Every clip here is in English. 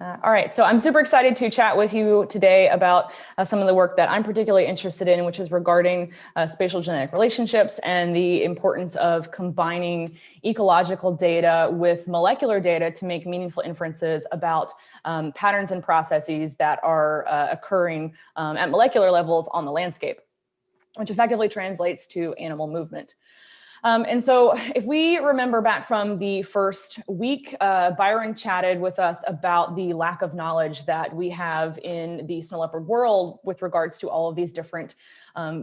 All right, so I'm super excited to chat with you today about some of the work that I'm particularly interested in, which is regarding spatial genetic relationships and the importance of combining ecological data with molecular data to make meaningful inferences about patterns and processes that are occurring at molecular levels on the landscape, which effectively translates to animal movement. And so if we remember back from the first week, Byron chatted with us about the lack of knowledge that we have in the snow leopard world with regards to all of these different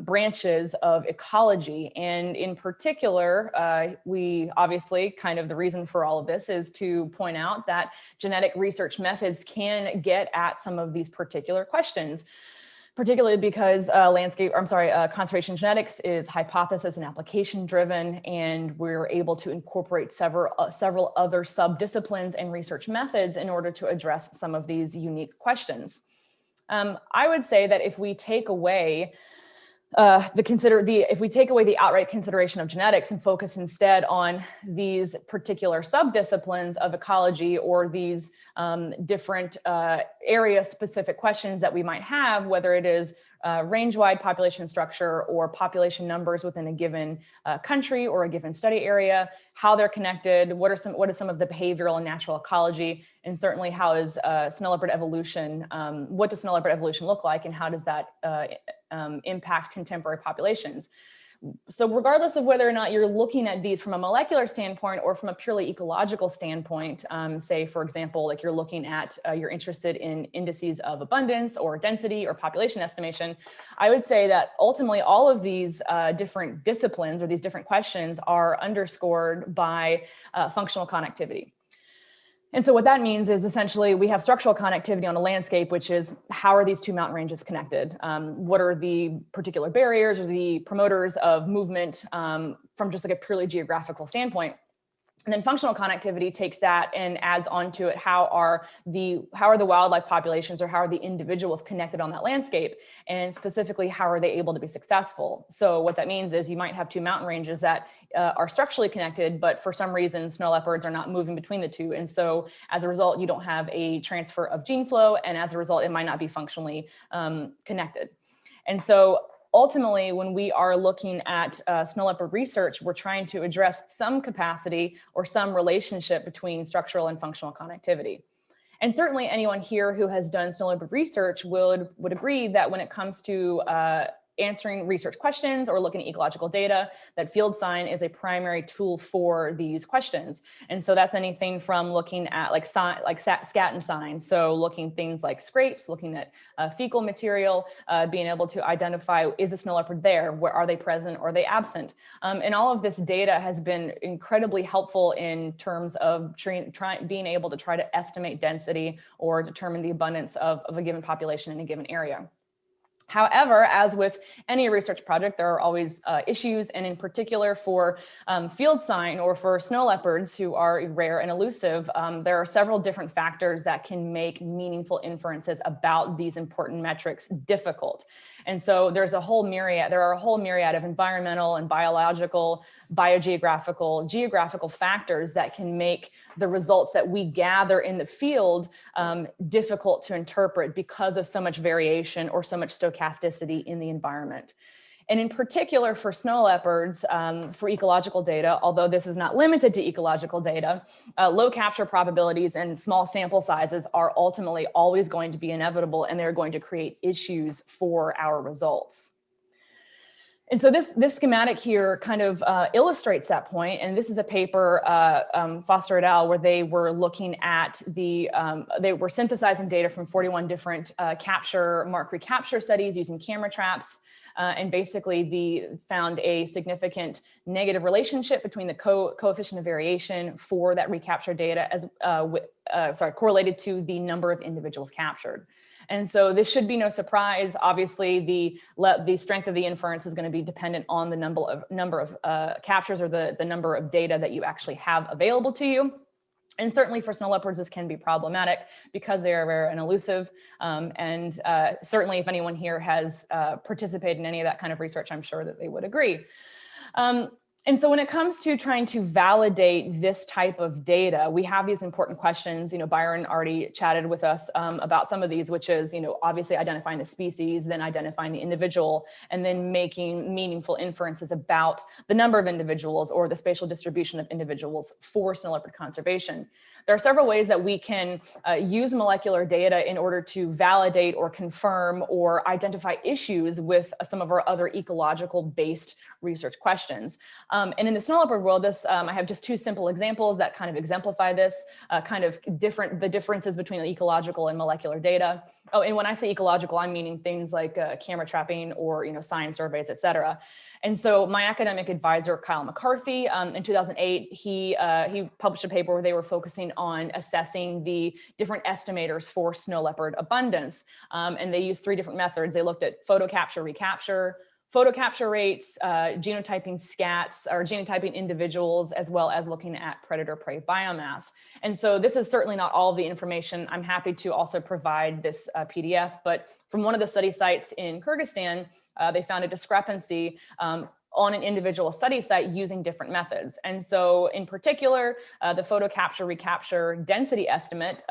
branches of ecology. And in particular, we obviously the reason for all of this is to point out that genetic research methods can get at some of these particular questions, particularly because conservation genetics is hypothesis and application driven, and we're able to incorporate several other subdisciplines and research methods in order to address some of these unique questions. I would say that if we take away if we take away the outright consideration of genetics and focus instead on these particular subdisciplines of ecology or these different area-specific questions that we might have, whether it is range-wide population structure or population numbers within a given country or a given study area, how they're connected, what is some of the behavioral and natural ecology, and certainly how is snow leopard evolution, what does snow leopard evolution look like, and how does that impact contemporary populations. So regardless of whether or not you're looking at these from a molecular standpoint or from a purely ecological standpoint, say, for example, like you're looking at, you're interested in indices of abundance or density or population estimation, I would say that ultimately all of these different disciplines or these different questions are underscored by functional connectivity. And so what that means is essentially we have structural connectivity on a landscape, which is how are these two mountain ranges connected? What are the particular barriers or the promoters of movement from just like a purely geographical standpoint? And then functional connectivity takes that and adds onto it how are the wildlife populations or how are the individuals connected on that landscape, and specifically how are they able to be successful. So what that means is you might have two mountain ranges that are structurally connected, but for some reason snow leopards are not moving between the two, and so as a result you don't have a transfer of gene flow, and as a result it might not be functionally connected. And so ultimately, when we are looking at snow leopard research, we're trying to address some capacity or some relationship between structural and functional connectivity. And certainly anyone here who has done snow leopard research would agree that when it comes to answering research questions or looking at ecological data, that field sign is a primary tool for these questions. And so that's anything from looking at scat and sign. So looking things like scrapes, looking at fecal material, being able to identify, is a snow leopard there? Where are they present or are they absent? And all of this data has been incredibly helpful in terms of being able to try to estimate density or determine the abundance of a given population in a given area. However, as with any research project, there are always issues, and in particular for field sign or for snow leopards who are rare and elusive, there are several different factors that can make meaningful inferences about these important metrics difficult. And so there are a whole myriad of environmental and biological, biogeographical, geographical factors that can make the results that we gather in the field difficult to interpret because of so much variation or so much stochasticity in the environment. And in particular for snow leopards, for ecological data, although this is not limited to ecological data, low capture probabilities and small sample sizes are ultimately always going to be inevitable, and they're going to create issues for our results. And so this schematic here kind of illustrates that point. And this is a paper, Foster et al., where they were looking at they were synthesizing data from 41 different mark recapture studies using camera traps. And basically found a significant negative relationship between the coefficient of variation for that recapture data correlated to the number of individuals captured. And so this should be no surprise. Obviously, the strength of the inference is going to be dependent on the number of captures or the number of data that you actually have available to you. And certainly for snow leopards, this can be problematic because they are rare and elusive. Certainly if anyone here has participated in any of that kind of research, I'm sure that they would agree. And And so when it comes to trying to validate this type of data, we have these important questions. Byron already chatted with us about some of these, which is, obviously identifying the species, then identifying the individual, and then making meaningful inferences about the number of individuals or the spatial distribution of individuals for snow leopard conservation. There are several ways that we can use molecular data in order to validate or confirm or identify issues with some of our other ecological based research questions. And in the snow leopard world, I have just two simple examples that kind of exemplify this, the differences between ecological and molecular data. Oh, and when I say ecological, I'm meaning things like camera trapping or science surveys, et cetera. And so my academic advisor, Kyle McCarthy, in 2008, he published a paper where they were focusing on assessing the different estimators for snow leopard abundance. And they used three different methods. They looked at photo capture, recapture, photo capture rates, genotyping scats or genotyping individuals, as well as looking at predator-prey biomass. And so this is certainly not all of the information. I'm happy to also provide this PDF, but from one of the study sites in Kyrgyzstan, they found a discrepancy on an individual study site using different methods. And so in particular, the photo capture recapture density estimate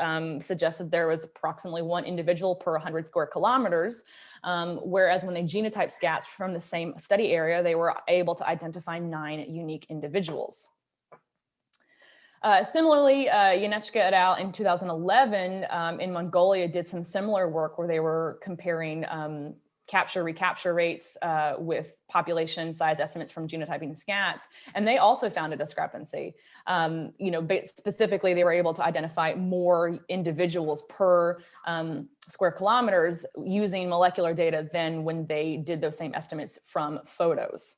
suggested there was approximately 1 individual per 100 square kilometers, whereas when they genotyped scats from the same study area, they were able to identify 9 unique individuals. Similarly, Yanechka et al. In 2011 in Mongolia did some similar work where they were comparing capture recapture rates with population size estimates from genotyping scats, and they also found a discrepancy. Specifically, they were able to identify more individuals per square kilometers using molecular data than when they did those same estimates from photos.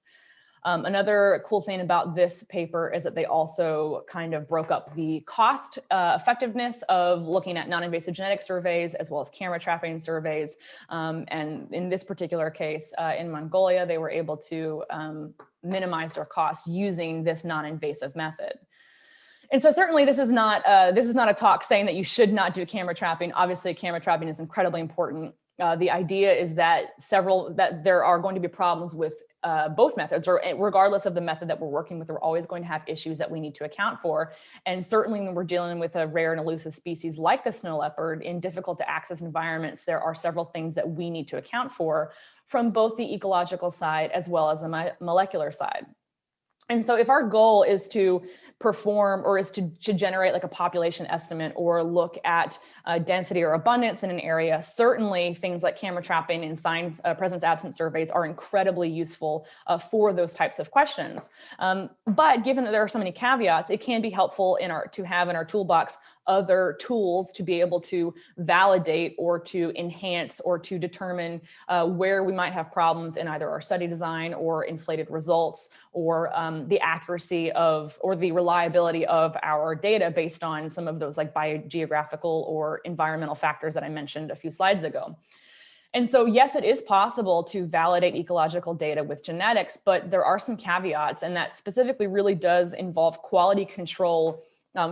Another cool thing about this paper is that they also kind of broke up the cost effectiveness of looking at non-invasive genetic surveys as well as camera trapping surveys. And in this particular case, in Mongolia, they were able to minimize their costs using this non-invasive method. And so certainly this is not a talk saying that you should not do camera trapping. Obviously, camera trapping is incredibly important. The idea is that there are going to be problems with both methods, or regardless of the method that we're working with, we're always going to have issues that we need to account for. And certainly when we're dealing with a rare and elusive species like the snow leopard in difficult to access environments, there are several things that we need to account for from both the ecological side as well as the molecular side. And so if our goal is to perform or is to generate like a population estimate or look at density or abundance in an area, certainly things like camera trapping and signs presence absence surveys are incredibly useful for those types of questions. But given that there are so many caveats, it can be helpful to have in our toolbox other tools to be able to validate or to enhance or to determine where we might have problems in either our study design or inflated results or the accuracy of or the reliability of our data based on some of those like biogeographical or environmental factors that I mentioned a few slides ago. And so, yes, it is possible to validate ecological data with genetics, but there are some caveats, and that specifically really does involve quality control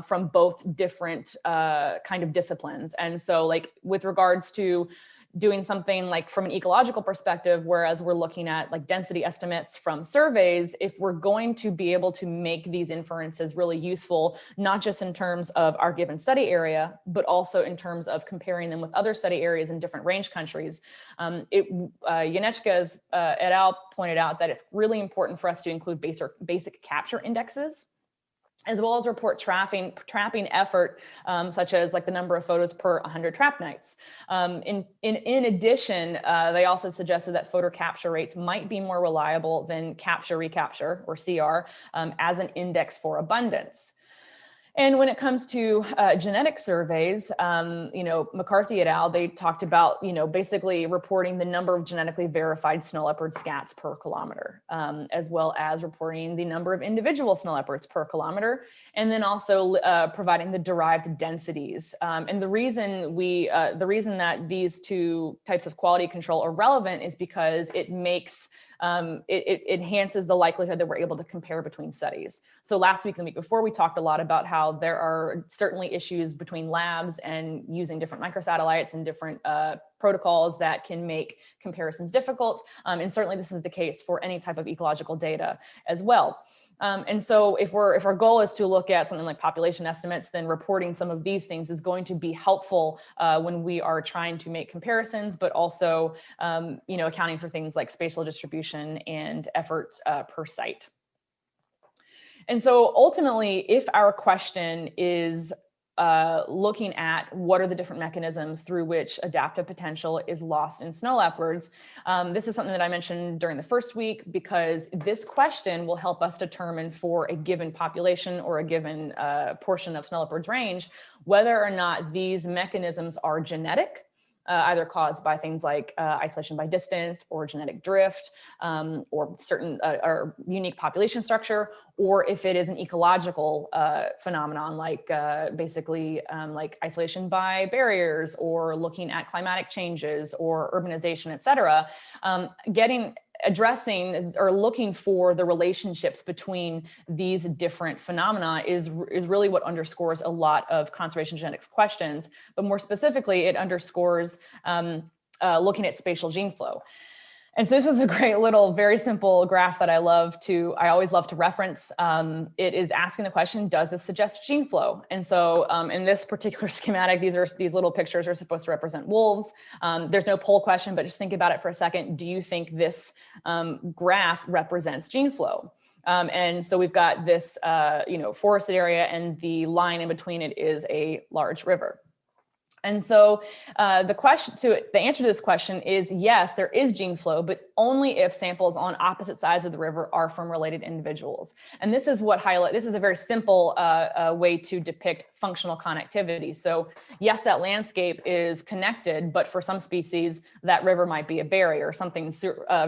from both different kind of disciplines. And so like with regards to doing something like from an ecological perspective, whereas we're looking at like density estimates from surveys, if we're going to be able to make these inferences really useful, not just in terms of our given study area, but also in terms of comparing them with other study areas in different range countries. Yanechka et al. Pointed out that it's really important for us to include basic capture indexes, as well as report trapping effort, such as like the number of photos per 100 trap nights. In addition, they also suggested that photo capture rates might be more reliable than capture recapture or CR as an index for abundance. And when it comes to genetic surveys, McCarthy et al., they talked about, basically reporting the number of genetically verified snow leopard scats per kilometer, as well as reporting the number of individual snow leopards per kilometer, and then also providing the derived densities. And the reason that these two types of quality control are relevant is because it makes it enhances the likelihood that we're able to compare between studies. So last week and the week before, we talked a lot about how there are certainly issues between labs and using different microsatellites and different protocols that can make comparisons difficult. And certainly this is the case for any type of ecological data as well. And so if our goal is to look at something like population estimates, then reporting some of these things is going to be helpful when we are trying to make comparisons, but also accounting for things like spatial distribution and effort per site. And so ultimately, if our question is looking at what are the different mechanisms through which adaptive potential is lost in snow leopards. This is something that I mentioned during the first week, because this question will help us determine for a given population or a given portion of snow leopards range, whether or not these mechanisms are genetic, either caused by things like isolation by distance or genetic drift, or certain or unique population structure, or if it is an ecological phenomenon, like basically like isolation by barriers, or looking at climatic changes or urbanization, et cetera. Addressing or looking for the relationships between these different phenomena is really what underscores a lot of conservation genetics questions, but more specifically, it underscores looking at spatial gene flow. And so this is a great little, very simple graph that I always love to reference. It is asking the question, does this suggest gene flow? And so in this particular schematic, these little pictures are supposed to represent wolves. There's no poll question, but just think about it for a second. Do you think this graph represents gene flow? And so we've got this, forested area, and the line in between it is a large river. And so the answer to this question is yes, there is gene flow, but only if samples on opposite sides of the river are from related individuals. And this is this is a very simple way to depict functional connectivity. So yes, that landscape is connected, but for some species, that river might be a barrier. Something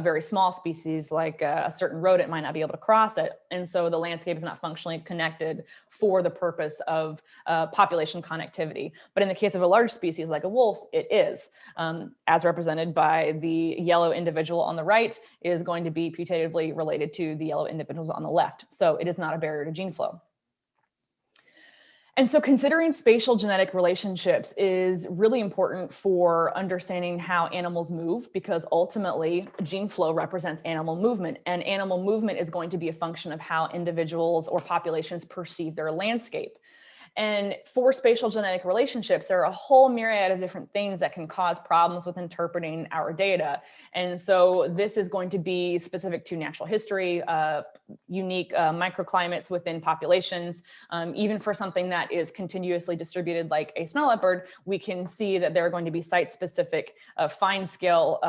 very small species like a certain rodent might not be able to cross it. And so the landscape is not functionally connected for the purpose of population connectivity. But in the case of a large species like a wolf, it is, as represented by the yellow individual on the right is going to be putatively related to the yellow individuals on the left. So it is not a barrier to gene flow. And so considering spatial genetic relationships is really important for understanding how animals move, because ultimately gene flow represents animal movement, and animal movement is going to be a function of how individuals or populations perceive their landscape. And for spatial genetic relationships, there are a whole myriad of different things that can cause problems with interpreting our data. And so this is going to be specific to natural history, unique microclimates within populations. Even for something that is continuously distributed like a snow leopard, we can see that there are going to be site-specific fine scale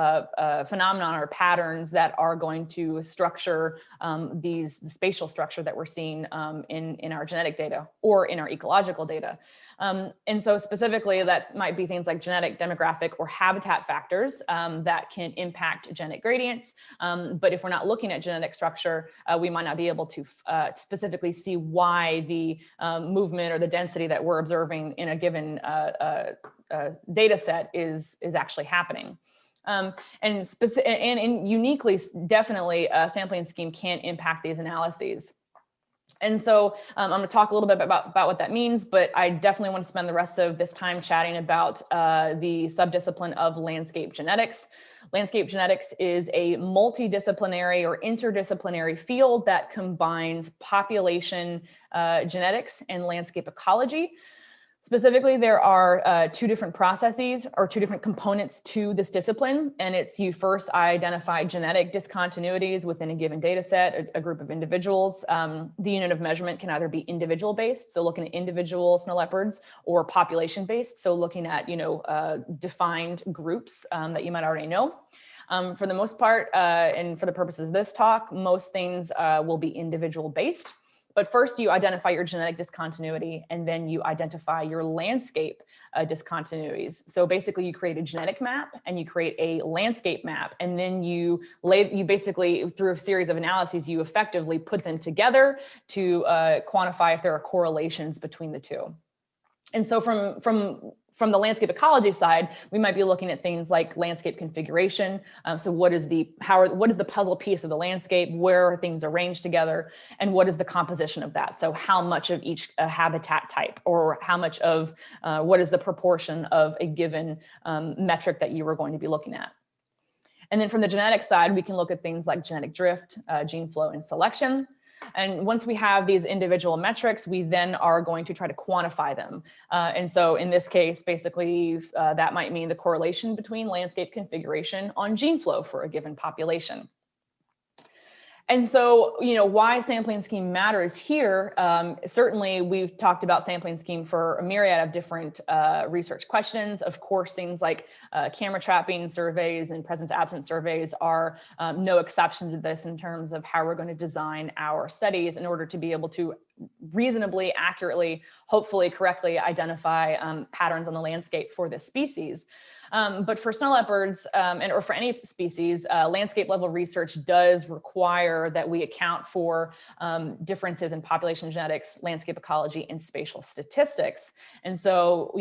phenomenon or patterns that are going to structure the spatial structure that we're seeing in our genetic data or in our ecological data. And so specifically, that might be things like genetic, demographic, or habitat factors that can impact genetic gradients. But if we're not looking at genetic structure, we might not be able to specifically see why the movement or the density that we're observing in a given data set is actually happening. And uniquely, definitely, a sampling scheme can impact these analyses. And so I'm going to talk a little bit about what that means, but I definitely want to spend the rest of this time chatting about the subdiscipline of landscape genetics. Landscape genetics is a multidisciplinary or interdisciplinary field that combines population genetics and landscape ecology. Specifically, there are two different processes or two different components to this discipline. And it's you first identify genetic discontinuities within a given data set, a group of individuals. The unit of measurement can either be individual based, so looking at individual snow leopards, or population based, so looking at defined groups that you might already know. For the most part, and for the purposes of this talk, most things will be individual based. But first you identify your genetic discontinuity, and then you identify your landscape discontinuities. So basically you create a genetic map and you create a landscape map, and then you basically, through a series of analyses, you effectively put them together to quantify if there are correlations between the two. And so from the landscape ecology side, we might be looking at things like landscape configuration. So what is the puzzle piece of the landscape? Where are things arranged together? And what is the composition of that? So how much of each habitat type, or how much of what is the proportion of a given metric that you were going to be looking at? And then from the genetic side, we can look at things like genetic drift, gene flow, and selection. And once we have these individual metrics, we then are going to try to quantify them. And so in this case, basically, that might mean the correlation between landscape configuration on gene flow for a given population. And so, why sampling scheme matters here, certainly we've talked about sampling scheme for a myriad of different research questions. Of course, things like camera trapping surveys and presence-absence surveys are no exception to this in terms of how we're going to design our studies in order to be able to reasonably, accurately, hopefully correctly identify patterns on the landscape for this species. But for snow leopards or for any species, landscape level research does require that we account for differences in population genetics, landscape ecology, and spatial statistics. And so,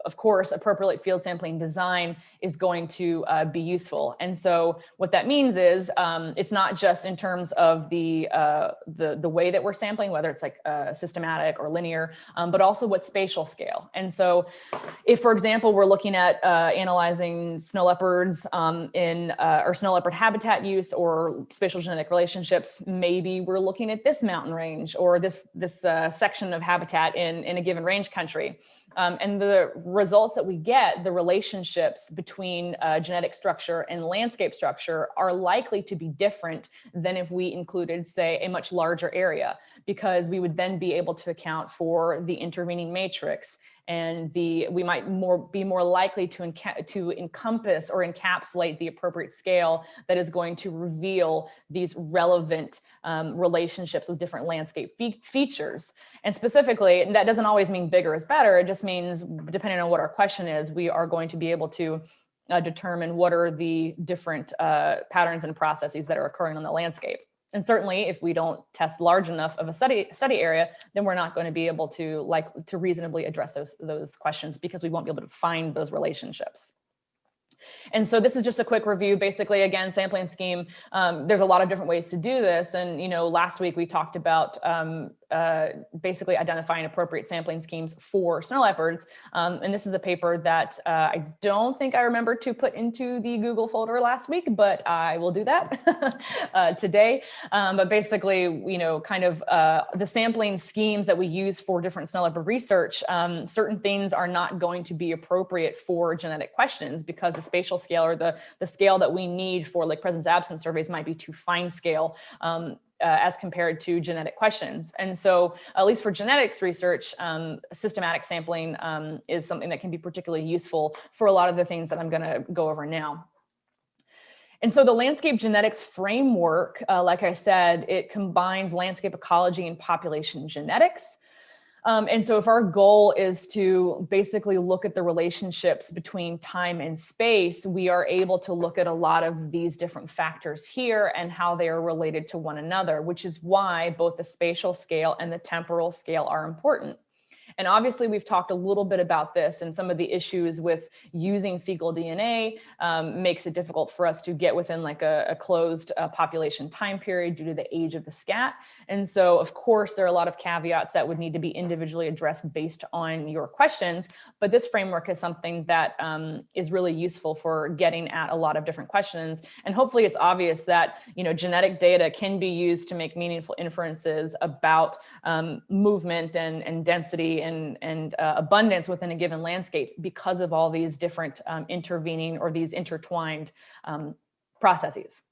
of course, appropriate field sampling design is going to be useful. And so what that means is it's not just in terms of the way that we're sampling, whether it's like systematic or linear, but also what spatial scale. And so if, for example, we're looking at analyzing snow leopards or snow leopard habitat use or spatial genetic relationships, maybe we're looking at this mountain range or this section of habitat in a given range country. And the results that we get, the relationships between genetic structure and landscape structure are likely to be different than if we included, say, a much larger area, because we would then be able to account for the intervening matrix, and we might be more likely to encompass or encapsulate the appropriate scale that is going to reveal these relevant relationships with different landscape features. And specifically, that doesn't always mean bigger is better. It just means, depending on what our question is, we are going to be able to determine what are the different patterns and processes that are occurring on the landscape. And certainly, if we don't test large enough of a study area, then we're not going to be able to reasonably address those questions, because we won't be able to find those relationships. And so this is just a quick review. Basically, again, sampling scheme, there's a lot of different ways to do this. And, last week we talked about basically identifying appropriate sampling schemes for snow leopards. And this is a paper that I don't think I remember to put into the Google folder last week, but I will do that today. But basically, the sampling schemes that we use for different snow leopard research, certain things are not going to be appropriate for genetic questions, because the spatial scale or the scale that we need for like presence absence surveys might be too fine scale as compared to genetic questions. And so, at least for genetics research, systematic sampling is something that can be particularly useful for a lot of the things that I'm going to go over now. And so the landscape genetics framework, like I said, it combines landscape ecology and population genetics. And so if our goal is to basically look at the relationships between time and space, we are able to look at a lot of these different factors here and how they are related to one another, which is why both the spatial scale and the temporal scale are important. And obviously, we've talked a little bit about this, and some of the issues with using fecal DNA makes it difficult for us to get within like a closed population time period due to the age of the scat. And so, of course, there are a lot of caveats that would need to be individually addressed based on your questions. But this framework is something that is really useful for getting at a lot of different questions. And hopefully, it's obvious that genetic data can be used to make meaningful inferences about movement and density and abundance within a given landscape, because of all these different intervening or these intertwined processes.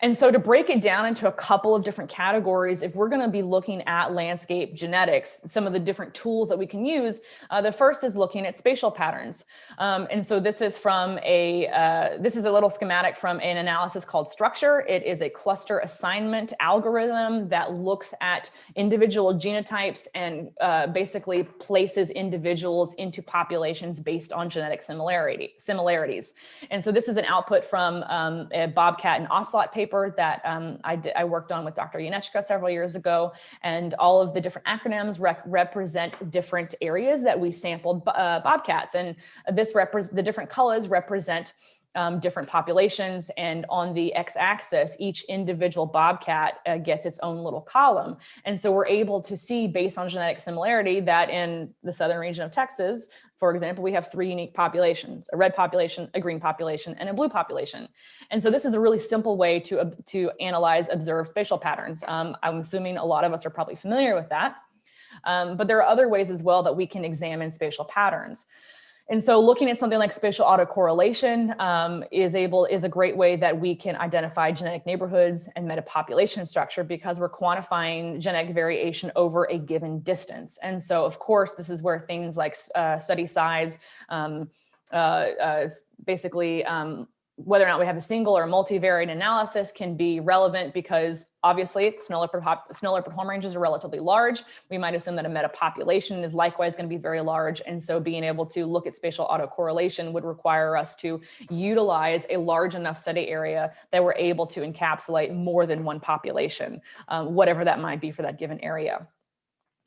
And so to break it down into a couple of different categories, if we're going to be looking at landscape genetics, some of the different tools that we can use, the first is looking at spatial patterns. And so this is a little schematic from an analysis called Structure. It is a cluster assignment algorithm that looks at individual genotypes and basically places individuals into populations based on genetic similarities. And so this is an output from a bobcat and ocelot paper that I worked on with Dr. Janeczka several years ago, and all of the different acronyms represent different areas that we sampled bobcats, and the different colors represent different populations, and on the x-axis, each individual bobcat gets its own little column. And so we're able to see, based on genetic similarity, that in the southern region of Texas, for example, we have 3 unique populations: a red population, a green population, and a blue population. And so this is a really simple way to analyze, observe spatial patterns. I'm assuming a lot of us are probably familiar with that. But there are other ways as well that we can examine spatial patterns. And so looking at something like spatial autocorrelation is a great way that we can identify genetic neighborhoods and metapopulation structure, because we're quantifying genetic variation over a given distance. And so, of course, this is where things like study size, basically whether or not we have a single or multivariate analysis can be relevant, because obviously snow leopard home ranges are relatively large. We might assume that a metapopulation is likewise going to be very large. And so being able to look at spatial autocorrelation would require us to utilize a large enough study area that we're able to encapsulate more than one population, whatever that might be for that given area.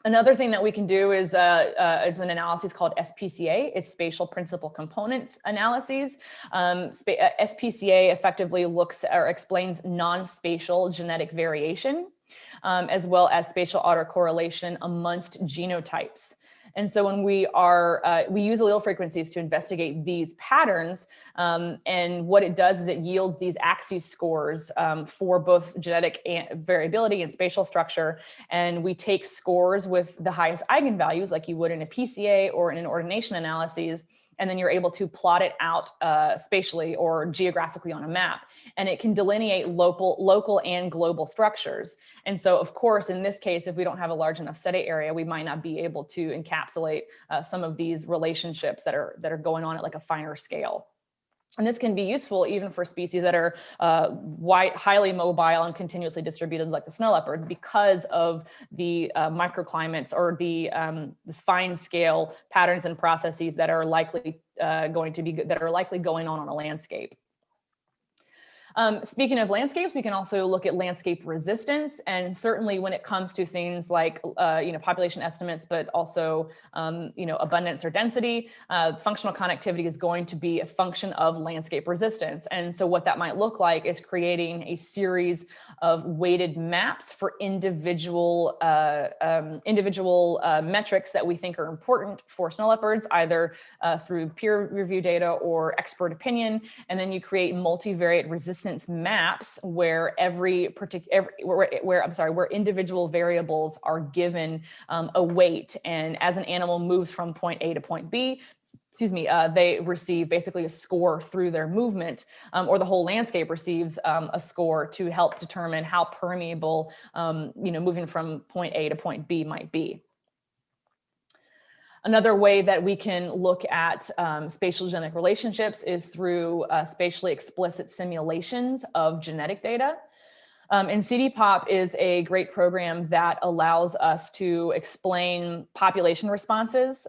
Another thing that we can do is it's an analysis called SPCA. It's Spatial Principal Components Analyses. SPCA effectively looks or explains non-spatial genetic variation, as well as spatial autocorrelation amongst genotypes. And so when we use allele frequencies to investigate these patterns, and what it does is it yields these axis scores for both genetic variability and spatial structure. And we take scores with the highest eigenvalues, like you would in a PCA or in an ordination analyses, and then you're able to plot it out spatially or geographically on a map. And it can delineate local and global structures. And so, of course, in this case, if we don't have a large enough study area, we might not be able to encapsulate some of these relationships that are going on at like a finer scale. And this can be useful even for species that are highly mobile and continuously distributed, like the snow leopard, because of the microclimates or the fine scale patterns and processes that are likely going on a landscape. Speaking of landscapes, we can also look at landscape resistance, and certainly when it comes to things like population estimates, but also abundance or density, functional connectivity is going to be a function of landscape resistance. And so what that might look like is creating a series of weighted maps for individual metrics that we think are important for snow leopards, either through peer review data or expert opinion, and then you create multivariate resistance maps where where individual variables are given a weight, and as an animal moves from point A to point B, they receive basically a score through their movement, or the whole landscape receives a score to help determine how permeable moving from point A to point B might be. Another way that we can look at spatial genetic relationships is through spatially explicit simulations of genetic data. And CDPop is a great program that allows us to explain population responses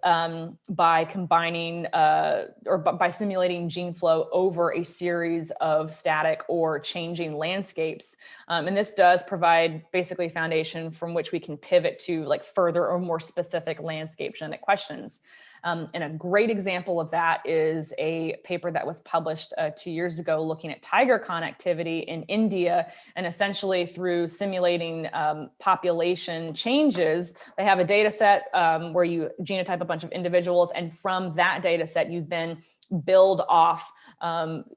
by combining or by simulating gene flow over a series of static or changing landscapes. And this does provide basically a foundation from which we can pivot to like further or more specific landscape genetic questions. And a great example of that is a paper that was published 2 years ago looking at tiger connectivity in India. And essentially through simulating population changes, they have a data set where you genotype a bunch of individuals. And from that data set, you then build off,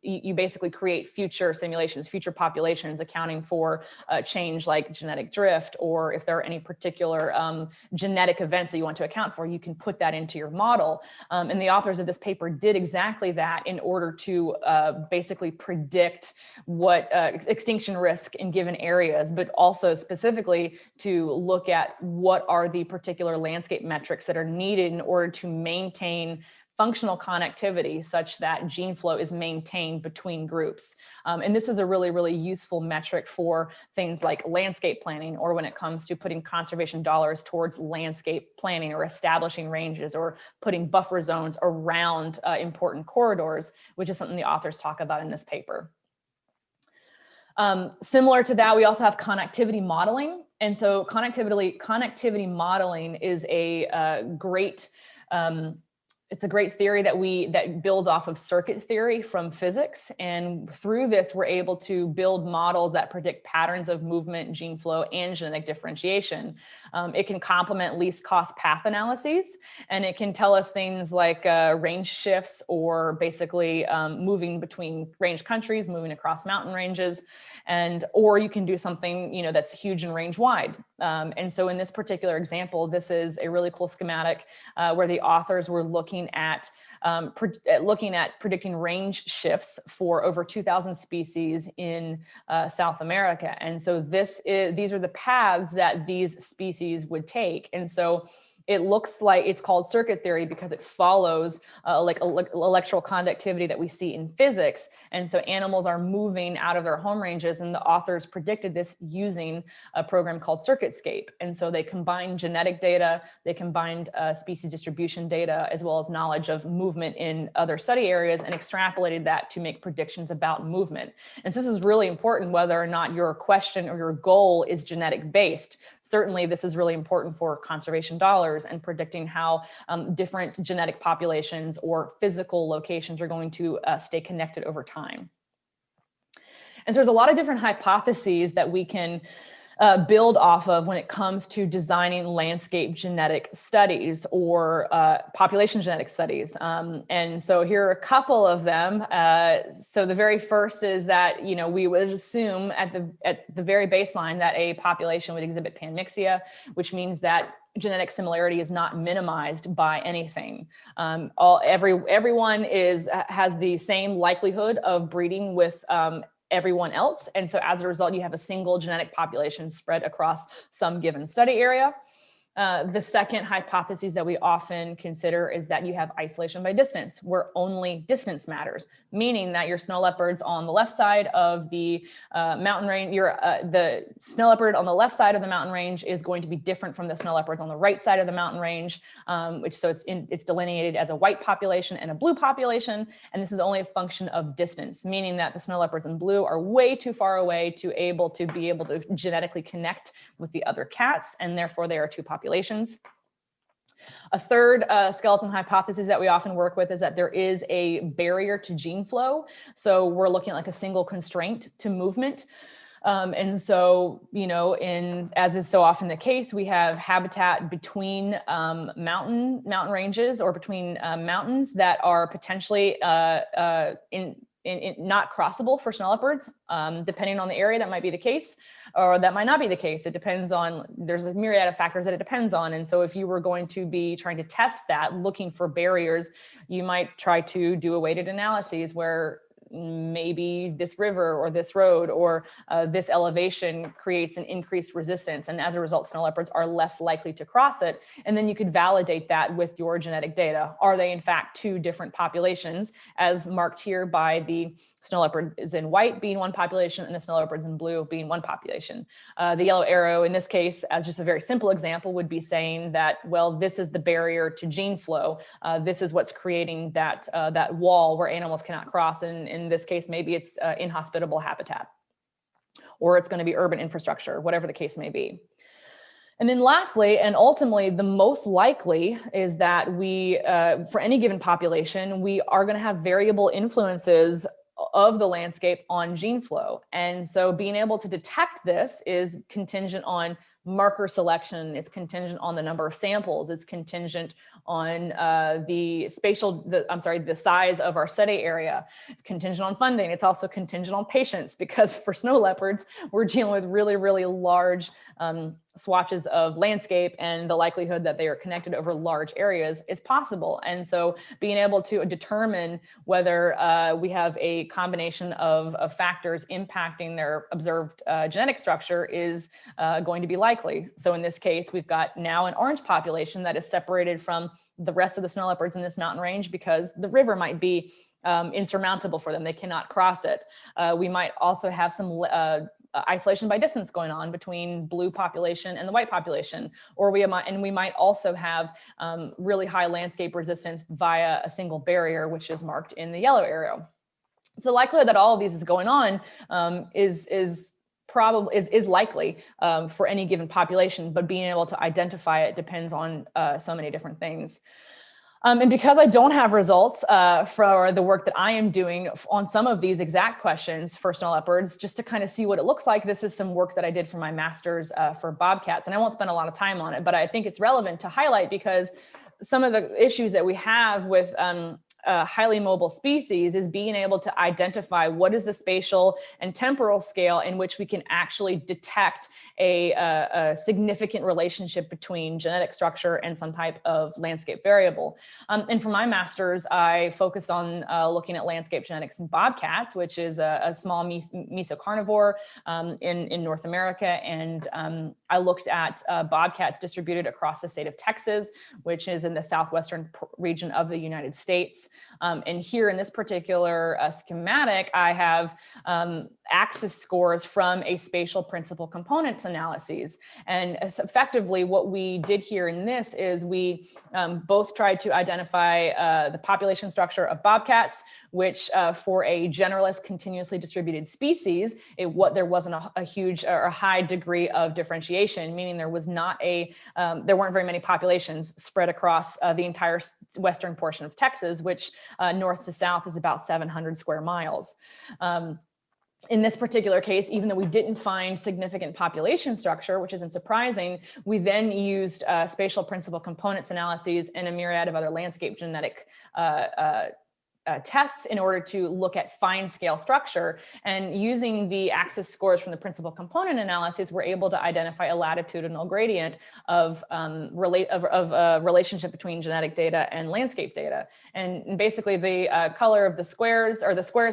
you basically create future simulations, future populations accounting for change like genetic drift, or if there are any particular genetic events that you want to account for, you can put that into your model. And the authors of this paper did exactly that in order to basically predict what extinction risk in given areas, but also specifically to look at what are the particular landscape metrics that are needed in order to maintain functional connectivity such that gene flow is maintained between groups. And this is a really, really useful metric for things like landscape planning, or when it comes to putting conservation dollars towards landscape planning or establishing ranges or putting buffer zones around important corridors, which is something the authors talk about in this paper. Similar to that, we also have connectivity modeling. And so connectivity modeling is a great it's a great theory that builds off of circuit theory from physics. And through this, we're able to build models that predict patterns of movement, gene flow, and genetic differentiation. It can complement least cost path analyses, and it can tell us things like range shifts, or basically moving between range countries, moving across mountain ranges, or you can do something, you know, that's huge and range wide. And so in this particular example, this is a really cool schematic where the authors were looking at predicting range shifts for over 2,000 species in South America. And so these are the paths that these species would take. And so it looks like it's called circuit theory because it follows like electrical conductivity that we see in physics. And so animals are moving out of their home ranges, and the authors predicted this using a program called CircuitScape. And so they combined genetic data, they combined species distribution data, as well as knowledge of movement in other study areas, and extrapolated that to make predictions about movement. And so this is really important whether or not your question or your goal is genetic based. Certainly, this is really important for conservation dollars and predicting how different genetic populations or physical locations are going to stay connected over time. And so there's a lot of different hypotheses that we can build off of when it comes to designing landscape genetic studies or population genetic studies. And so here are a couple of them. So the very first is that, you know, we would assume at the very baseline that a population would exhibit panmixia, which means that genetic similarity is not minimized by anything. Everyone has the same likelihood of breeding with everyone else. And so as a result, you have a single genetic population spread across some given study area. The second hypothesis that we often consider is that you have isolation by distance, where only distance matters, meaning that your snow leopards on the left side of the mountain range, the snow leopard on the left side of the mountain range is going to be different from the snow leopards on the right side of the mountain range, it's delineated as a white population and a blue population, and this is only a function of distance, meaning that the snow leopards in blue are way too far away to be able to genetically connect with the other cats, and therefore they are two populations. A third skeleton hypothesis that we often work with is that there is a barrier to gene flow. So we're looking at like a single constraint to movement. And so, you know, as is so often the case, we have habitat between mountain ranges or between mountains that are potentially not crossable for snow leopards. Depending on the area, that might be the case, or that might not be the case. It depends on, there's a myriad of factors that it depends on. And so if you were going to be trying to test that, looking for barriers, you might try to do a weighted analyses where maybe this river or this road or this elevation creates an increased resistance. And as a result, snow leopards are less likely to cross it. And then you could validate that with your genetic data. Are they in fact two different populations, as marked here by the snow leopards in white being one population and the snow leopards in blue being one population? The yellow arrow in this case, as just a very simple example, would be saying that, well, this is the barrier to gene flow. This is what's creating that wall where animals cannot cross. And in this case, maybe it's inhospitable habitat, or it's going to be urban infrastructure, whatever the case may be. And then lastly, and ultimately the most likely, is that we, for any given population, we are going to have variable influences of the landscape on gene flow. And so being able to detect this is contingent on marker selection. It's contingent on the number of samples. It's contingent on the size of our study area. It's contingent on funding. It's also contingent on patience, because for snow leopards, we're dealing with really, really large swatches of landscape, and the likelihood that they are connected over large areas is possible. And so being able to determine whether we have a combination of factors impacting their observed genetic structure is going to be likely. So in this case, we've got now an orange population that is separated from the rest of the snow leopards in this mountain range because the river might be insurmountable for them. They cannot cross it. We might also have some isolation by distance going on between blue population and the white population, or we might also have really high landscape resistance via a single barrier, which is marked in the yellow arrow. So the likelihood that all of these is going on is likely for any given population, but being able to identify it depends on so many different things. And because I don't have results for the work that I am doing on some of these exact questions for snow leopards, just to kind of see what it looks like, this is some work that I did for my master's for bobcats. And I won't spend a lot of time on it, but I think it's relevant to highlight because some of the issues that we have with highly mobile species is being able to identify what is the spatial and temporal scale in which we can actually detect a significant relationship between genetic structure and some type of landscape variable. And for my master's, I focused on looking at landscape genetics in bobcats, which is a small mesocarnivore in North America. And I looked at bobcats distributed across the state of Texas, which is in the southwestern region of the United States. And here in this particular schematic, I have axis scores from a spatial principal components analyses. And effectively what we did here in this is we both tried to identify the population structure of bobcats, which for a generalist continuously distributed species, there wasn't a huge or a high degree of differentiation, meaning there was not there weren't very many populations spread across the entire western portion of Texas, which north to south is about 700 square miles. In this particular case, even though we didn't find significant population structure, which isn't surprising, we then used spatial principal components analyses and a myriad of other landscape genetic tests in order to look at fine scale structure. And using the axis scores from the principal component analysis, we're able to identify a latitudinal gradient of relationship between genetic data and landscape data. And basically the color of the squares,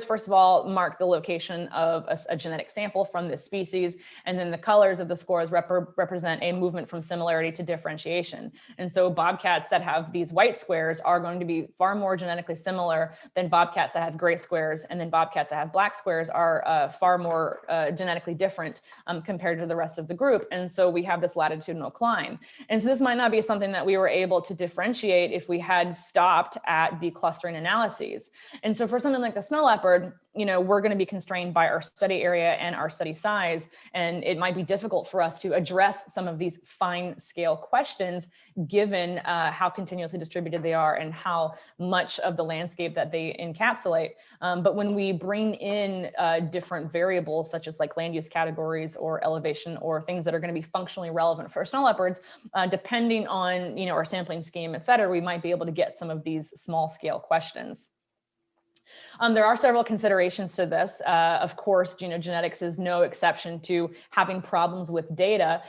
first of all, mark the location of a genetic sample from this species. And then the colors of the scores represent a movement from similarity to differentiation. And so bobcats that have these white squares are going to be far more genetically similar than bobcats that have gray squares, and then bobcats that have black squares are far more genetically different compared to the rest of the group. And so we have this latitudinal climb. And so this might not be something that we were able to differentiate if we had stopped at the clustering analyses. And so for something like the snow leopard, we're going to be constrained by our study area and our study size, and it might be difficult for us to address some of these fine scale questions given how continuously distributed they are and how much of the landscape that they encapsulate. But when we bring in different variables such as like land use categories or elevation or things that are going to be functionally relevant for snow leopards, depending on our sampling scheme, et cetera, we might be able to get some of these small scale questions. There are several considerations to this. Of course, genetics is no exception to having problems with data.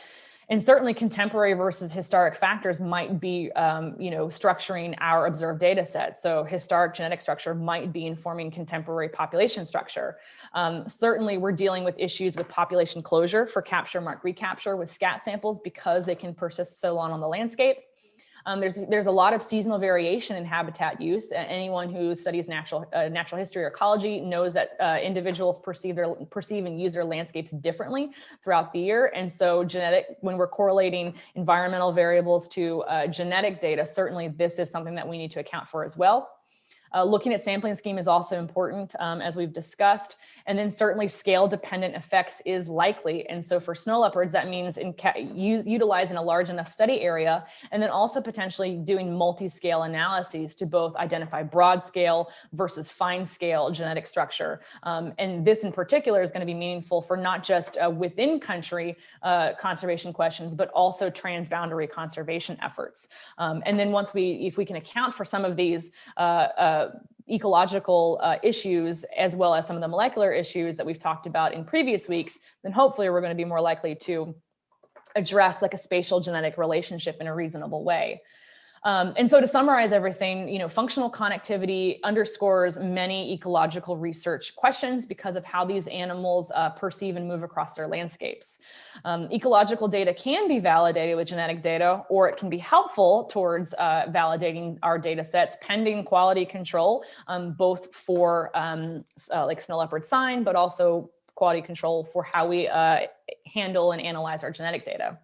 And certainly contemporary versus historic factors might be, structuring our observed data set. So historic genetic structure might be informing contemporary population structure. Certainly we're dealing with issues with population closure for capture, mark, recapture with scat samples because they can persist so long on the landscape. There's a lot of seasonal variation in habitat use. Anyone who studies natural history or ecology knows that individuals perceive and use their landscapes differently throughout the year. And so when we're correlating environmental variables to genetic data, certainly this is something that we need to account for as well. Looking at sampling scheme is also important, as we've discussed, and then certainly scale dependent effects is likely. And so for snow leopards, that means utilizing a large enough study area, and then also potentially doing multi-scale analyses to both identify broad scale versus fine scale genetic structure. And this in particular is going to be meaningful for not just within country conservation questions, but also transboundary conservation efforts. And then if we can account for some of these ecological issues, as well as some of the molecular issues that we've talked about in previous weeks, then hopefully we're going to be more likely to address like a spatial genetic relationship in a reasonable way. And so to summarize everything, functional connectivity underscores many ecological research questions because of how these animals perceive and move across their landscapes. Ecological data can be validated with genetic data, or it can be helpful towards validating our data sets pending quality control, both for like snow leopard sign, but also quality control for how we handle and analyze our genetic data.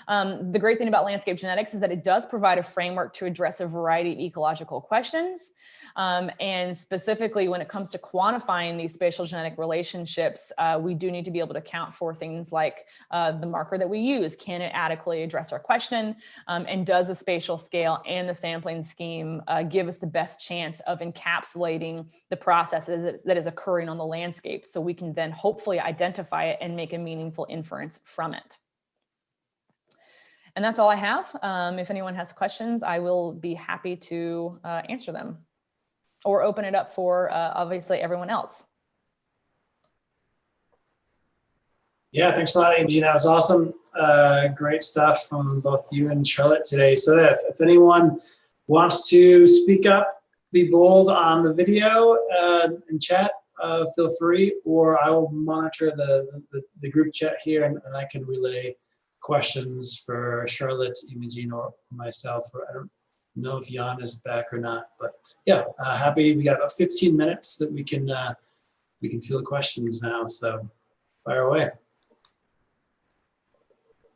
The great thing about landscape genetics is that it does provide a framework to address a variety of ecological questions. And specifically when it comes to quantifying these spatial genetic relationships, we do need to be able to account for things like the marker that we use. Can it adequately address our question? And does the spatial scale and the sampling scheme give us the best chance of encapsulating the processes that is occurring on the landscape, so we can then hopefully identify it and make a meaningful inference from it. And that's all I have. If anyone has questions, I will be happy to answer them or open it up for obviously everyone else. Yeah, thanks a lot, Imogen. That was awesome. Great stuff from both you and Charlotte today. So if anyone wants to speak up, be bold on the video and chat, feel free, or I will monitor the group chat here and I can relay questions for Charlotte, Imogen, or myself. Or I don't know if Jan is back or not, but yeah, happy. We got about 15 minutes that we can field questions now. So fire away.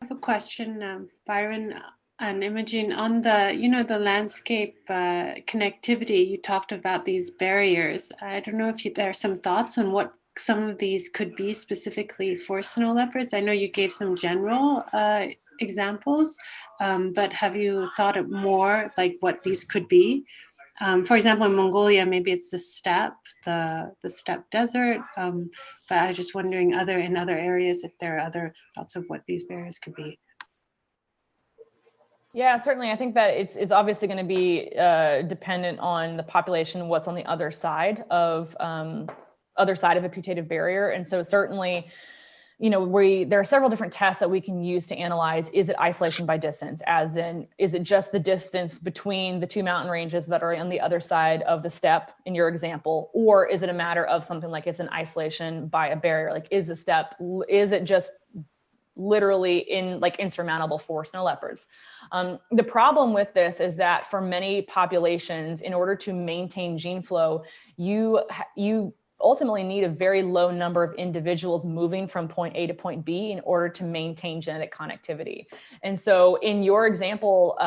I have a question, Byron and Imogen, on the landscape connectivity. You talked about these barriers. I don't know if there are some thoughts on what some of these could be specifically for snow leopards. I know you gave some general examples, but have you thought of more like what these could be? For example, in Mongolia, maybe it's the steppe, the steppe desert. But I was just wondering in other areas if there are other thoughts of what these barriers could be. Yeah, certainly. I think that it's obviously going to be dependent on the population, what's on the other side of a putative barrier. And so certainly, there are several different tests that we can use to analyze. Is it isolation by distance? As in, is it just the distance between the two mountain ranges that are on the other side of the steppe in your example? Or is it a matter of something like it's an isolation by a barrier? Like, is the steppe, is it just literally insurmountable for snow leopards? The problem with this is that for many populations, in order to maintain gene flow, you ultimately need a very low number of individuals moving from point A to point B in order to maintain genetic connectivity. And so in your example,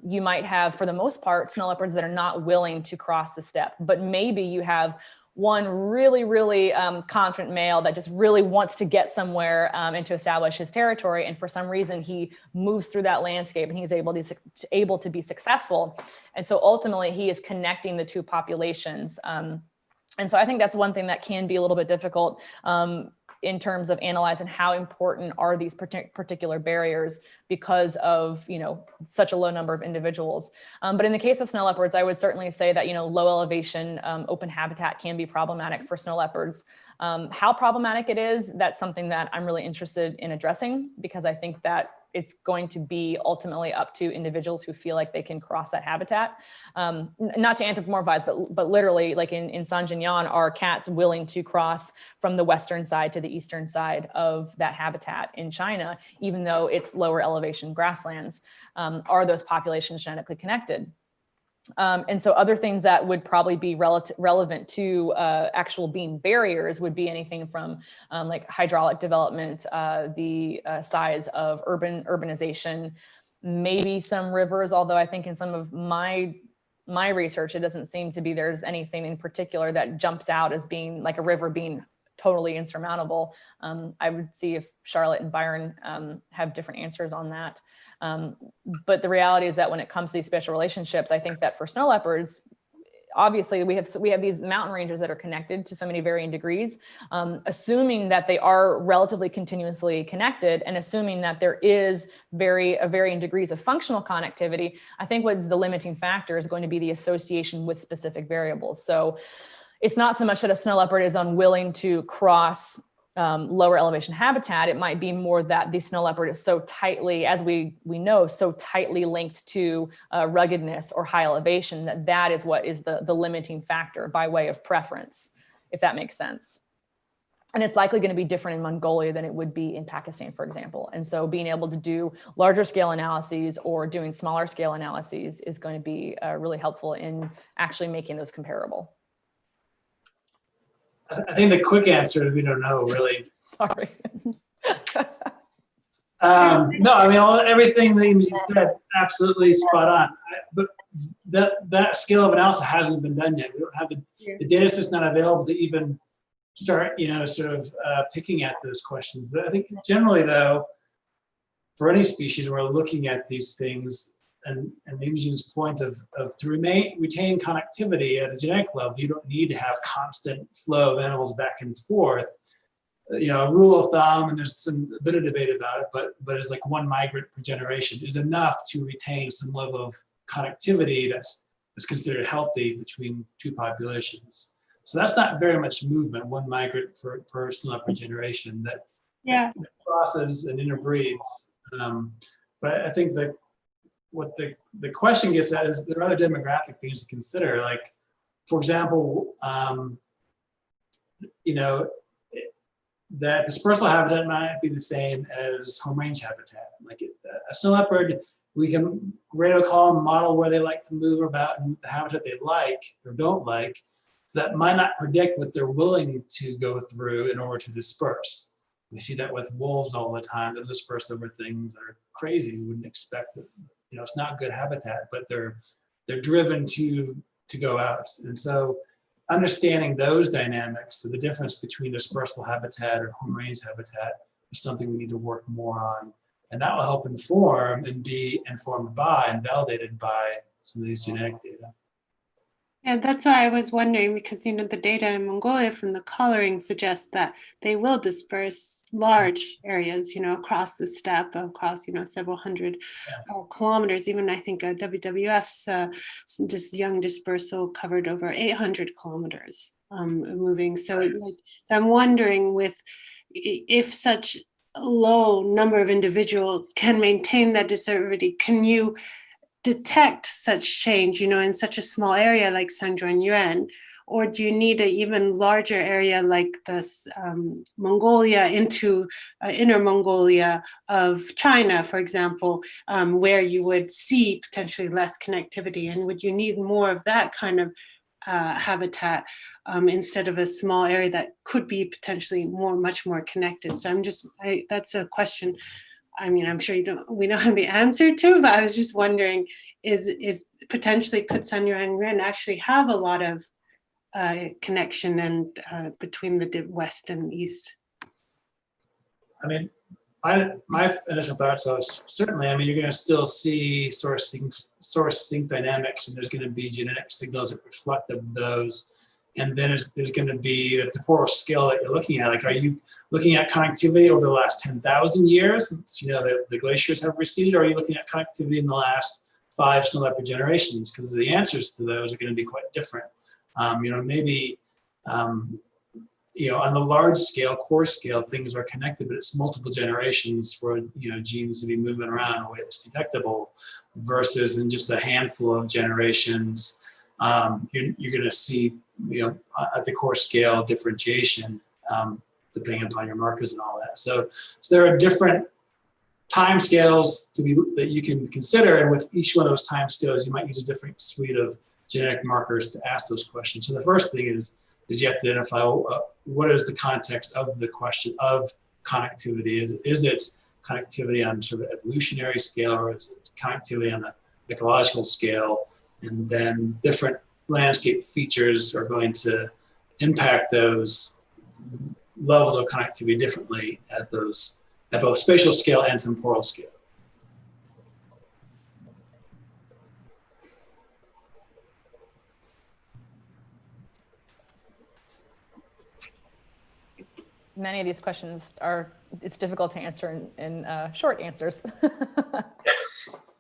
you might have, for the most part, snow leopards that are not willing to cross the steppe, but maybe you have one really, really confident male that just really wants to get somewhere and to establish his territory. And for some reason, he moves through that landscape and he's able to be successful. And so ultimately, he is connecting the two populations. And so I think that's one thing that can be a little bit difficult in terms of analyzing how important are these particular barriers because of, such a low number of individuals. But in the case of snow leopards, I would certainly say that, low elevation open habitat can be problematic for snow leopards. How problematic it is, that's something that I'm really interested in addressing, because I think that it's going to be ultimately up to individuals who feel like they can cross that habitat. Not to anthropomorphize, but literally, like in Sanjinyan, are cats willing to cross from the western side to the eastern side of that habitat in China, even though it's lower elevation grasslands? Are those populations genetically connected? And so other things that would probably be relevant to actual being barriers would be anything from like hydraulic development, the size of urbanization, maybe some rivers, although I think in some of my research, it doesn't seem to be there's anything in particular that jumps out as being like a river being totally insurmountable. I would see if Charlotte and Byron have different answers on that. But the reality is that when it comes to these spatial relationships, I think that for snow leopards, obviously we have these mountain ranges that are connected to so many varying degrees. Assuming that they are relatively continuously connected, and assuming that there is varying degrees of functional connectivity, I think what's the limiting factor is going to be the association with specific variables. So it's not so much that a snow leopard is unwilling to cross lower elevation habitat. It might be more that the snow leopard is so tightly, as we know, so tightly linked to ruggedness or high elevation that is what is the limiting factor by way of preference, if that makes sense. And it's likely going to be different in Mongolia than it would be in Pakistan, for example. And so being able to do larger scale analyses or doing smaller scale analyses is going to be really helpful in actually making those comparable. I think the quick answer is we don't know, really. Sorry. No, I mean, everything that you said, absolutely spot on. But that scale of analysis hasn't been done yet. We don't have the data set's not available to even start, sort of picking at those questions. But I think generally, though, for any species, we're looking at these things, and Imogen's point of to retain connectivity at a genetic level, you don't need to have constant flow of animals back and forth. A rule of thumb, and there's a bit of debate about it, but it's like one migrant per generation is enough to retain some level of connectivity that's considered healthy between two populations. So that's not very much movement, one migrant per generation that crosses and interbreeds. But I think that what the question gets at is there are other demographic things to consider. Like, for example, that dispersal habitat might be the same as home range habitat. Like a snow leopard, we can radio call and model where they like to move about and the habitat they like or don't like. That might not predict what they're willing to go through in order to disperse. We see that with wolves all the time. They'll disperse over things that are crazy. We wouldn't expect it. It's not good habitat, but they're driven to go out. And so understanding those dynamics, so the difference between dispersal habitat or home range habitat, is something we need to work more on. And that will help inform and be informed by and validated by some of these genetic data. Yeah, that's why I was wondering, because the data in Mongolia from the coloring suggests that they will disperse large areas, across the steppe, across several hundred kilometers. Even I think WWF's this young dispersal covered over 800 kilometers moving. So I'm wondering if such a low number of individuals can maintain that dispersivity, can you detect such change, in such a small area like Shandong, or do you need an even larger area like this Mongolia into Inner Mongolia of China, for example, where you would see potentially less connectivity? And would you need more of that kind of habitat instead of a small area that could be potentially much more connected? So that's a question. I mean, I'm sure we don't have the answer to, but I was just wondering, is potentially could Shandong actually have a lot of connection and between the West and East? I mean, my initial thoughts was certainly, you're going to still see source sync dynamics, and there's going to be genetic signals that reflect those. And then there's going to be the temporal scale that you're looking at. Like, are you looking at connectivity over the last 10,000 years since the glaciers have receded, or are you looking at connectivity in the last 5 snow leopard generations? Because the answers to those are going to be quite different. Maybe on the large scale, core scale, things are connected, but it's multiple generations for genes to be moving around in a way that's detectable, versus in just a handful of generations. You're going to see, at the core scale, differentiation depending upon your markers and all that. So there are different time scales that you can consider, and with each one of those time scales, you might use a different suite of genetic markers to ask those questions. So the first thing is you have to identify what is the context of the question of connectivity. Is it connectivity on sort of evolutionary scale, or is it connectivity on the ecological scale? And then different landscape features are going to impact those levels of connectivity differently at both spatial scale and temporal scale. Many of these questions it's difficult to answer in short answers.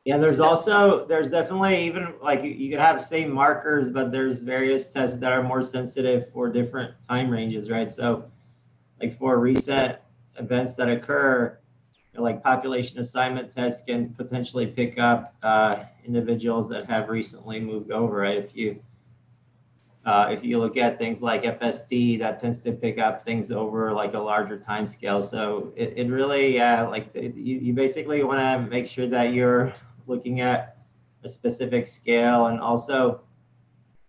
Yeah, there's definitely, even like you could have same markers, but there's various tests that are more sensitive for different time ranges, right? So like for recent events that occur, like population assignment tests can potentially pick up individuals that have recently moved over, right? If you look at things like FST, that tends to pick up things over like a larger time scale. So it really, you basically want to make sure that you're looking at a specific scale, and also,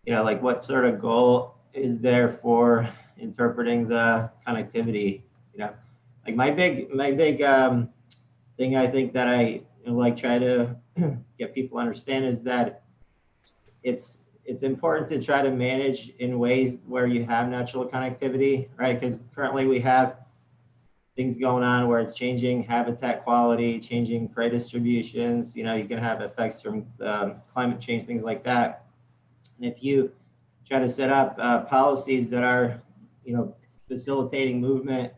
like what sort of goal is there for interpreting the connectivity? Like my big thing I think that I like try to get people to understand is that it's important to try to manage in ways where you have natural connectivity, right? Because currently we have things going on where it's changing habitat quality, changing prey distributions. You know, you can have effects from climate change, things like that. And if you try to set up policies that are, facilitating movement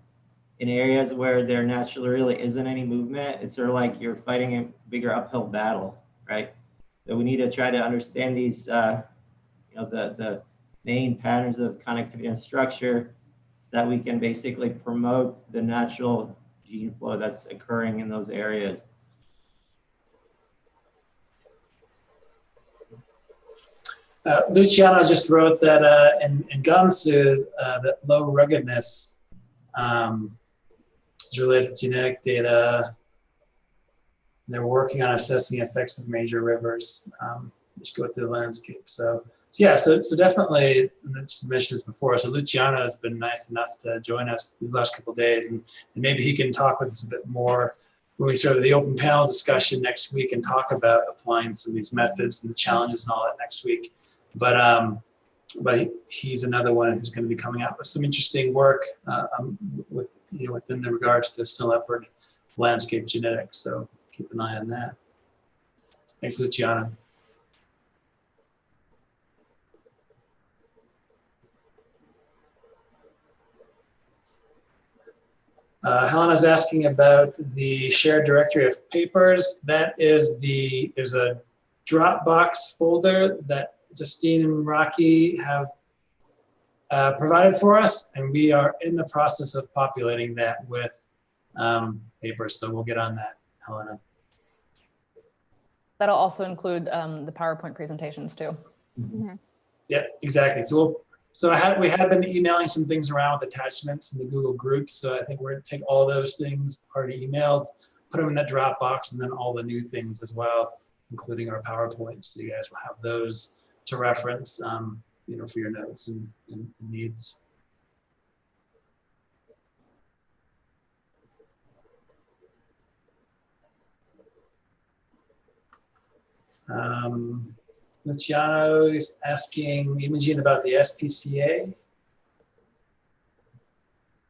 in areas where there naturally really isn't any movement, it's sort of like you're fighting a bigger uphill battle, right? So we need to try to understand these, the main patterns of connectivity and structure so that we can basically promote the natural gene flow that's occurring in those areas. Luciano just wrote that in Gansu, that low ruggedness is related to genetic data. They're working on assessing effects of major rivers, which go through the landscape. So definitely, and I just mentioned this before, so Luciano has been nice enough to join us these last couple of days, and maybe he can talk with us a bit more when we start the open panel discussion next week and talk about applying some of these methods and the challenges and all that next week. But he's another one who's going to be coming out with some interesting work within the regards to snow leopard landscape genetics. So keep an eye on that. Thanks, Luciano. Helena's asking about the shared directory of papers. There's a Dropbox folder that Justine and Rocky have provided for us, and we are in the process of populating that with papers. So we'll get on that, Helena. That'll also include the PowerPoint presentations too. Mm-hmm. Yeah, exactly. We have been emailing some things around with attachments in the Google groups. So I think we're going to take all those things already emailed, put them in that Dropbox, and then all the new things as well, including our PowerPoint. So you guys will have those to reference, for your notes and needs. Luciano is asking Imogen about the SPCA.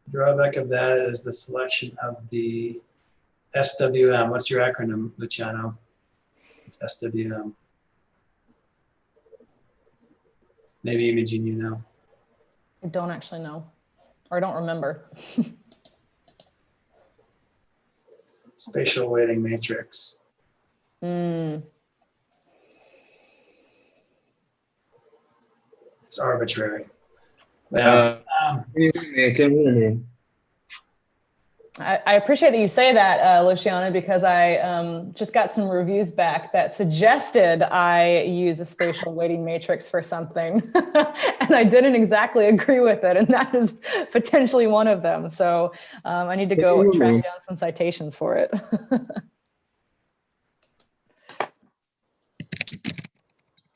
The drawback of that is the selection of the SWM. What's your acronym, Luciano? It's SWM. Maybe Imogen, you know. I don't actually know, or I don't remember. Spatial weighting matrix. It's arbitrary. Well, I appreciate that you say that, Luciano, because I just got some reviews back that suggested I use a spatial weighting matrix for something, and I didn't exactly agree with it, and that is potentially one of them. So I need to go track down some citations for it.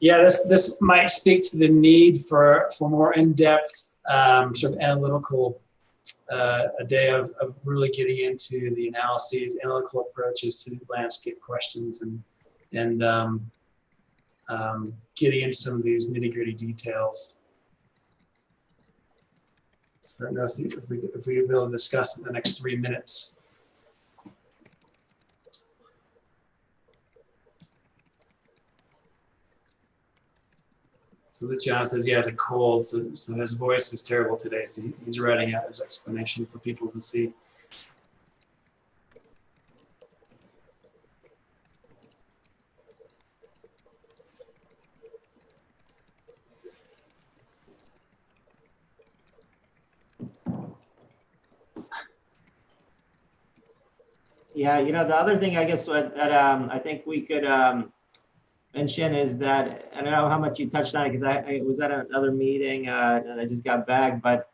Yeah, this might speak to the need for more in-depth sort of analytical a day of really getting into the analyses, analytical approaches to landscape questions, and getting into some of these nitty-gritty details. I don't know if we'll be able to discuss it in the next 3 minutes. So Luciano says he has a cold, so his voice is terrible today. So he's writing out his explanation for people to see. Yeah, the other thing I guess that I think we could mention is that, I don't know how much you touched on it because I was at another meeting and I just got back, but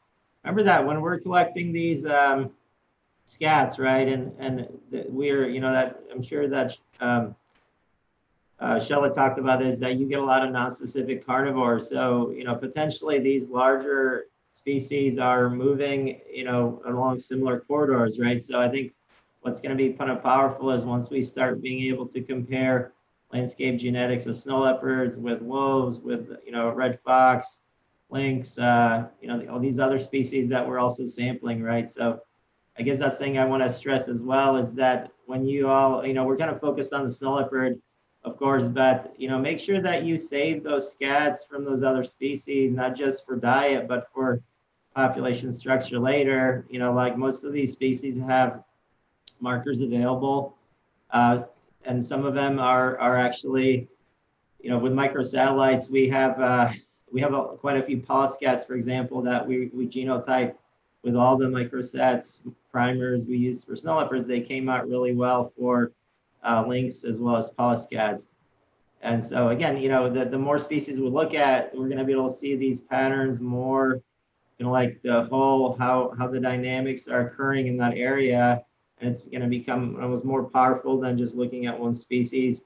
remember that when we're collecting these scats, right, and we're, that I'm sure that Shella talked about is that you get a lot of non-specific carnivores. So, potentially these larger species are moving, along similar corridors, right? So I think what's going to be kind of powerful is once we start being able to compare landscape genetics of snow leopards with wolves, with, you know, red fox, lynx, you know, all these other species that we're also sampling, right? So I guess that's thing I want to stress as well is that when you all, you know, we're kind of focused on the snow leopard, of course, but, you know, make sure that you save those scats from those other species, not just for diet, but for population structure later. You know, like most of these species have markers available, and some of them are actually, you know, with microsatellites, we have quite a few polyscats, for example, that we genotype with all the microsats primers we use for snow leopards. They came out really well for lynx as well as polyscats. And so again, you know, the more species we look at, we're going to be able to see these patterns more, you know, like the whole how the dynamics are occurring in that area, and it's going to become almost more powerful than just looking at one species.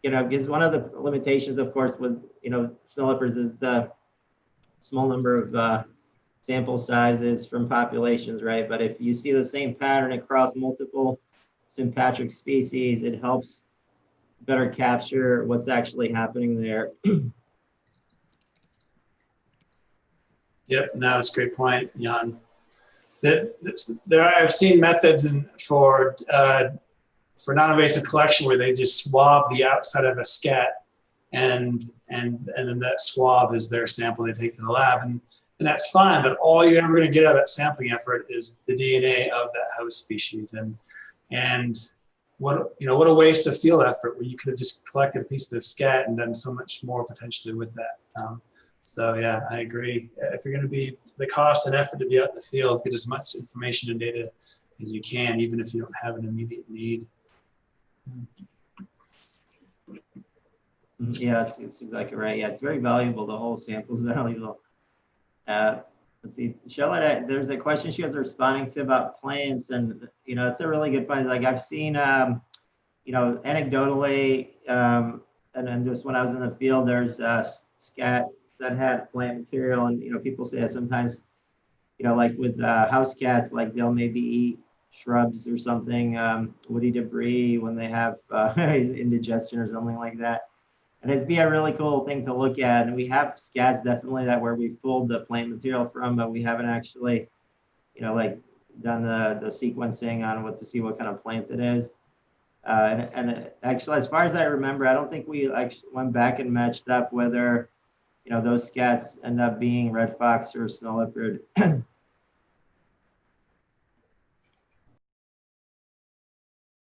You know, because one of the limitations, of course, with, you know, snow leopards is the small number of sample sizes from populations, right? But if you see the same pattern across multiple sympatric species, it helps better capture what's actually happening there. Yep, no, it's a great point, Jan. I've seen methods for non-invasive collection where they just swab the outside of a scat, and then that swab is their sample they take to the lab, and that's fine. But all you're ever going to get out of that sampling effort is the DNA of that host species, and what a waste of field effort where you could have just collected a piece of the scat and done so much more potentially with that. So yeah, I agree. If you're going to be the cost and effort to be out in the field, get as much information and data as you can, even if you don't have an immediate need. Yeah, it's exactly right. Yeah, it's very valuable, the whole sample is valuable. Let's see, Charlotte, there's a question she was responding to about plants, and, you know, it's a really good point. Like I've seen, you know, anecdotally, and then just when I was in the field, there's scat that had plant material, and, you know, people say that sometimes, you know, like with house cats, like they'll maybe eat shrubs or something, woody debris when they have indigestion or something like that. And it'd be a really cool thing to look at. And we have scats definitely that where we pulled the plant material from, but we haven't actually, you know, like done the sequencing on what to see what kind of plant it is. And actually, as far as I remember, I don't think we actually went back and matched up whether, you know, those scats end up being red fox or snow leopard.